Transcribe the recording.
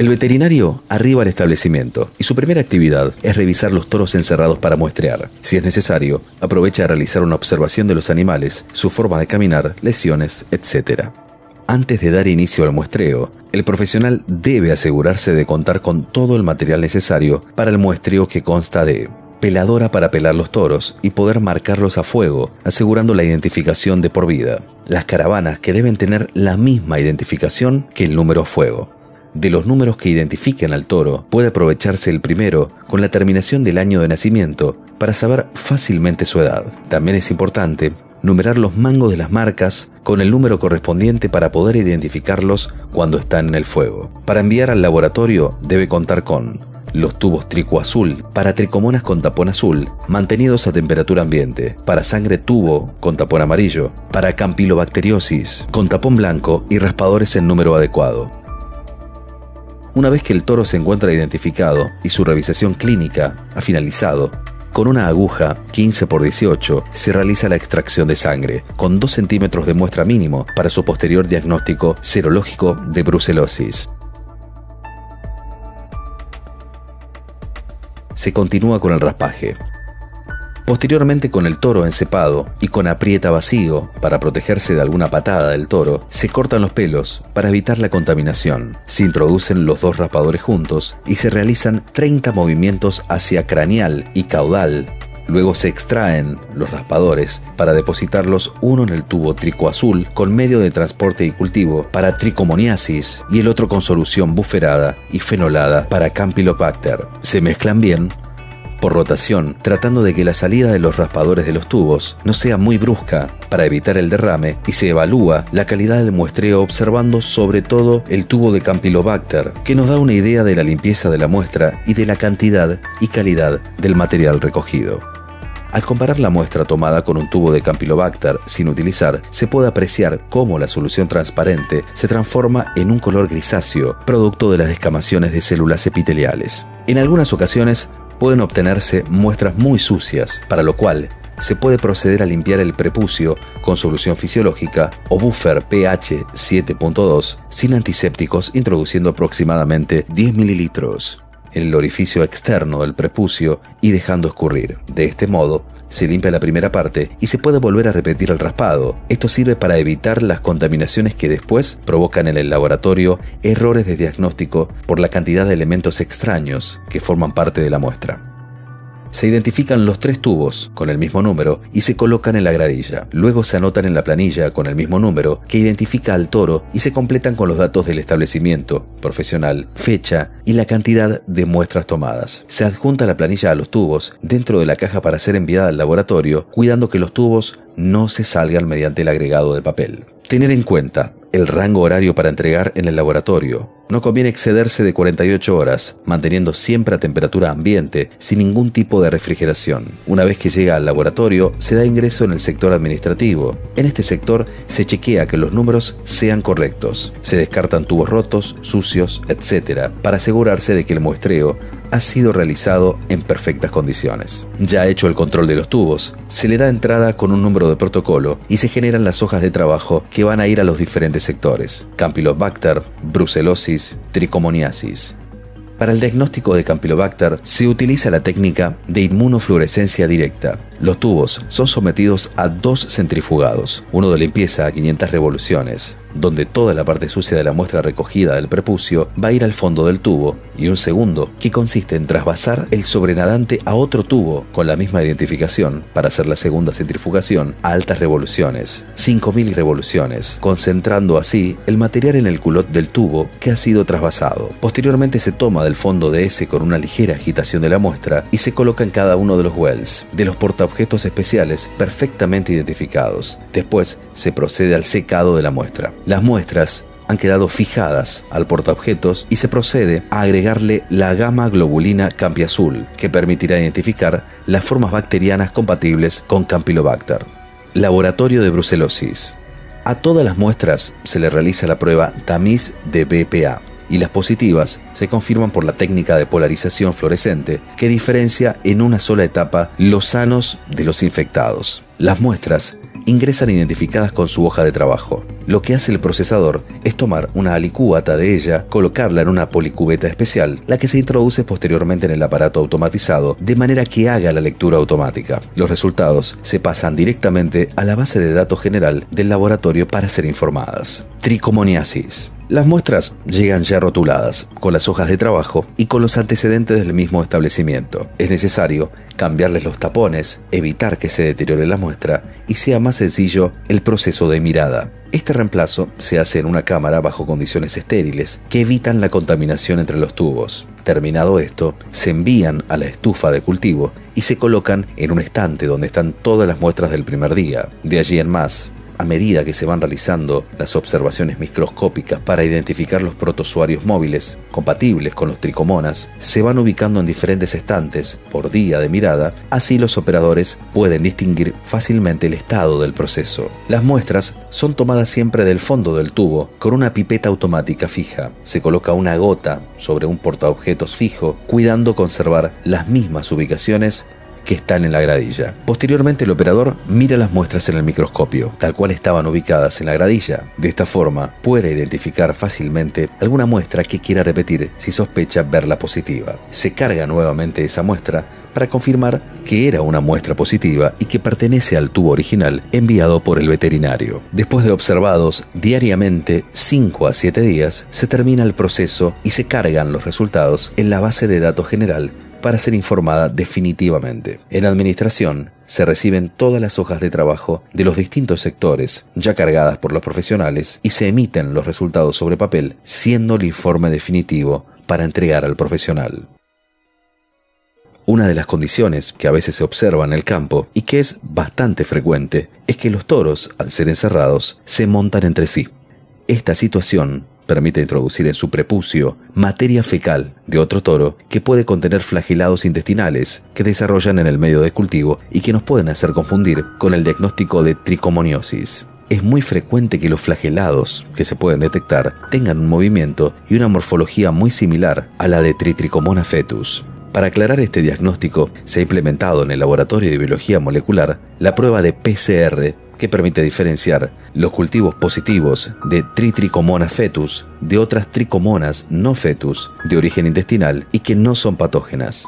El veterinario arriba al establecimiento y su primera actividad es revisar los toros encerrados para muestrear. Si es necesario, aprovecha a realizar una observación de los animales, su forma de caminar, lesiones, etc. Antes de dar inicio al muestreo, el profesional debe asegurarse de contar con todo el material necesario para el muestreo, que consta de peladora para pelar los toros y poder marcarlos a fuego, asegurando la identificación de por vida. Las caravanas, que deben tener la misma identificación que el número a fuego. De los números que identifiquen al toro, puede aprovecharse el primero con la terminación del año de nacimiento para saber fácilmente su edad. También es importante numerar los mangos de las marcas con el número correspondiente para poder identificarlos cuando están en el fuego. Para enviar al laboratorio debe contar con los tubos trico azul para tricomonas con tapón azul, mantenidos a temperatura ambiente, para sangre tubo con tapón amarillo, para campylobacteriosis con tapón blanco y raspadores en número adecuado. Una vez que el toro se encuentra identificado y su revisación clínica ha finalizado, con una aguja 15 x 18 se realiza la extracción de sangre, con 2 centímetros de muestra mínimo para su posterior diagnóstico serológico de brucelosis. Se continúa con el raspaje. Posteriormente, con el toro encepado y con aprieta vacío para protegerse de alguna patada del toro, se cortan los pelos para evitar la contaminación. Se introducen los 2 raspadores juntos y se realizan 30 movimientos hacia craneal y caudal. Luego se extraen los raspadores para depositarlos, uno en el tubo trico azul con medio de transporte y cultivo para tricomoniasis y el otro con solución buferada y fenolada para Campylobacter. Se mezclan bien por rotación, tratando de que la salida de los raspadores de los tubos no sea muy brusca para evitar el derrame, y se evalúa la calidad del muestreo observando sobre todo el tubo de Campylobacter, que nos da una idea de la limpieza de la muestra y de la cantidad y calidad del material recogido. Al comparar la muestra tomada con un tubo de Campylobacter sin utilizar, se puede apreciar cómo la solución transparente se transforma en un color grisáceo, producto de las descamaciones de células epiteliales. En algunas ocasiones pueden obtenerse muestras muy sucias, para lo cual se puede proceder a limpiar el prepucio con solución fisiológica o buffer pH 7.2 sin antisépticos, introduciendo aproximadamente 10 mililitros en el orificio externo del prepucio y dejando escurrir. De este modo, se limpia la primera parte y se puede volver a repetir el raspado. Esto sirve para evitar las contaminaciones que después provocan en el laboratorio errores de diagnóstico por la cantidad de elementos extraños que forman parte de la muestra. Se identifican los 3 tubos con el mismo número y se colocan en la gradilla. Luego se anotan en la planilla con el mismo número que identifica al toro y se completan con los datos del establecimiento, profesional, fecha y la cantidad de muestras tomadas. Se adjunta la planilla a los tubos dentro de la caja para ser enviada al laboratorio, cuidando que los tubos no se salgan mediante el agregado de papel. Tener en cuenta el rango horario para entregar en el laboratorio. No conviene excederse de 48 horas, manteniendo siempre a temperatura ambiente, sin ningún tipo de refrigeración. Una vez que llega al laboratorio, se da ingreso en el sector administrativo. En este sector se chequea que los números sean correctos. Se descartan tubos rotos, sucios, etc., para asegurarse de que el muestreo ha sido realizado en perfectas condiciones. Ya hecho el control de los tubos, se le da entrada con un número de protocolo y se generan las hojas de trabajo que van a ir a los diferentes sectores: Campylobacter, brucelosis, tricomoniasis. Para el diagnóstico de Campylobacter se utiliza la técnica de inmunofluorescencia directa. Los tubos son sometidos a 2 centrifugados, uno de limpieza a 500 revoluciones, donde toda la parte sucia de la muestra recogida del prepucio va a ir al fondo del tubo, y un segundo que consiste en trasvasar el sobrenadante a otro tubo con la misma identificación para hacer la segunda centrifugación a altas revoluciones, 5000 revoluciones, concentrando así el material en el culot del tubo que ha sido trasvasado. Posteriormente se toma del fondo de ese con una ligera agitación de la muestra y se coloca en cada uno de los wells, de los portaobjetos especiales perfectamente identificados. Después se procede al secado de la muestra. Las muestras han quedado fijadas al portaobjetos y se procede a agregarle la gamma globulina campiazul, que permitirá identificar las formas bacterianas compatibles con Campylobacter. Laboratorio de brucelosis. A todas las muestras se le realiza la prueba tamiz de BPA, y las positivas se confirman por la técnica de polarización fluorescente, que diferencia en una sola etapa los sanos de los infectados. Las muestras ingresan identificadas con su hoja de trabajo. Lo que hace el procesador es tomar una alicúata de ella, colocarla en una policubeta especial, la que se introduce posteriormente en el aparato automatizado, de manera que haga la lectura automática. Los resultados se pasan directamente a la base de datos general del laboratorio para ser informadas. Tricomoniasis. Las muestras llegan ya rotuladas, con las hojas de trabajo y con los antecedentes del mismo establecimiento. Es necesario cambiarles los tapones, evitar que se deteriore la muestra y sea más sencillo el proceso de mirada. Este reemplazo se hace en una cámara bajo condiciones estériles que evitan la contaminación entre los tubos. Terminado esto, se envían a la estufa de cultivo y se colocan en un estante donde están todas las muestras del primer día. De allí en más, a medida que se van realizando las observaciones microscópicas para identificar los protozoarios móviles compatibles con los tricomonas, se van ubicando en diferentes estantes por día de mirada, así los operadores pueden distinguir fácilmente el estado del proceso. Las muestras son tomadas siempre del fondo del tubo con una pipeta automática fija. Se coloca una gota sobre un portaobjetos fijo, cuidando conservar las mismas ubicaciones que están en la gradilla. Posteriormente el operador mira las muestras en el microscopio, tal cual estaban ubicadas en la gradilla. De esta forma puede identificar fácilmente alguna muestra que quiera repetir si sospecha verla positiva. Se carga nuevamente esa muestra para confirmar que era una muestra positiva y que pertenece al tubo original enviado por el veterinario. Después de observados diariamente 5 a 7 días, se termina el proceso y se cargan los resultados en la base de datos general para ser informada definitivamente. En administración, se reciben todas las hojas de trabajo de los distintos sectores, ya cargadas por los profesionales, y se emiten los resultados sobre papel, siendo el informe definitivo para entregar al profesional. Una de las condiciones que a veces se observa en el campo, y que es bastante frecuente, es que los toros, al ser encerrados, se montan entre sí. Esta situación permite introducir en su prepucio materia fecal de otro toro que puede contener flagelados intestinales que desarrollan en el medio de cultivo y que nos pueden hacer confundir con el diagnóstico de tricomoniosis. Es muy frecuente que los flagelados que se pueden detectar tengan un movimiento y una morfología muy similar a la de Tricomona fetus. Para aclarar este diagnóstico, se ha implementado en el Laboratorio de Biología Molecular la prueba de PCR que permite diferenciar los cultivos positivos de Tricomona fetus de otras tricomonas no fetus de origen intestinal y que no son patógenas.